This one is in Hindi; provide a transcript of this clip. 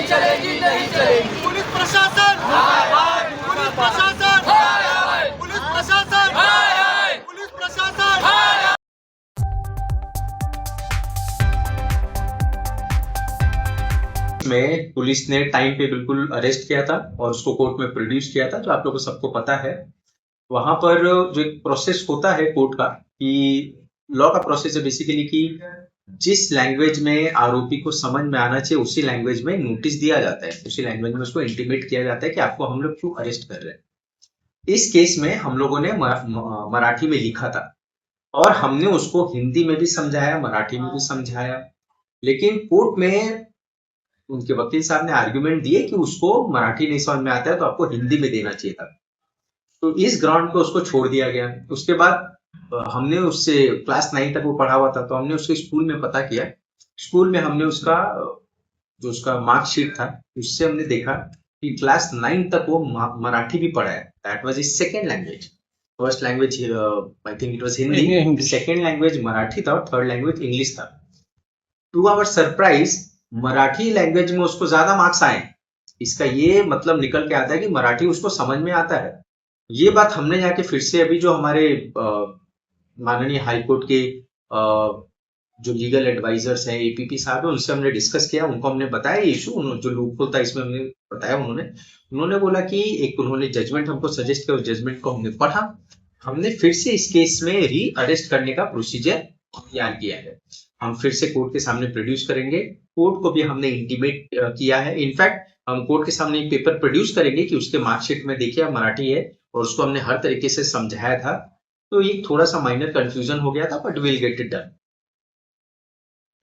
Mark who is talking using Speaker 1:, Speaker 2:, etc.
Speaker 1: चलेगी नहीं चलेगी।
Speaker 2: पुलिस प्रशासन, पुलिस प्रशासन, पुलिस प्रशासन, पुलिस प्रशासन।
Speaker 3: में पुलिस ने टाइम पे बिल्कुल अरेस्ट किया था और उसको कोर्ट में प्रोड्यूस किया था, जो आप लोगों को सबको पता है। वहां पर जो एक प्रोसेस होता है कोर्ट का, कि लॉ का प्रोसेस है बेसिकली कि जिस लैंग्वेज में आरोपी को समझ में आना चाहिए उसी लैंग्वेज में नोटिस दिया जाता है, उसी लैंग्वेज में उसको इंटीमेट किया जाता है कि आपको हम लोग क्यों अरेस्ट कर रहे हैं। इस केस में हम लोगों ने मराठी में लिखा था और हमने उसको हिंदी में भी समझाया, मराठी में भी समझाया, लेकिन कोर्ट में उनके वकील साहब ने आर्ग्यूमेंट दिए कि उसको मराठी नहीं समझ में आता है तो आपको हिंदी में देना चाहिए था। तो इस ग्राउंड पे उसको छोड़ दिया गया। उसके बाद हमने उससे क्लास 9 तक वो पढ़ा हुआ था, तो हमने उसके स्कूल में पता किया। स्कूल में हमने उसका जो उसका मार्कशीट था उससे हमने देखा कि क्लास 9 तक वो मराठी भी पढ़ा है। That was his second language. First language I think it was Hindi, second language Marathi था और थर्ड लैंग्वेज इंग्लिश था। To our surprise Marathi language में उसको ज्यादा मार्क्स आए। इसका ये मतलब निकल के आता है कि मराठी उसको समझ में आता है। ये बात हमने जाके फिर से अभी जो हमारे माननीय हाईकोर्ट के जो लीगल एडवाइजर्स हैं, एपीपी साहब है, उनसे हमने डिस्कस किया। उनको हमने बताया ये इशू, जो लूपहोल था इसमें हमने बताया। उन्होंने बोला कि एक उन्होंने जजमेंट हमको सजेस्ट किया, उस जजमेंट को हमने पढ़ा। हमने फिर से इस केस में री अरेस्ट करने का प्रोसीजर तैयार किया है। हम फिर से कोर्ट के सामने प्रोड्यूस करेंगे। कोर्ट को भी हमने इंटीमेट किया है। इनफैक्ट हम कोर्ट के सामने एक पेपर प्रोड्यूस करेंगे कि उसके मार्कशीट में देखिए मराठी है और उसको हमने हर तरीके से समझाया था। तो ये थोड़ा सा माइनर कंफ्यूजन हो गया था, but will get it done.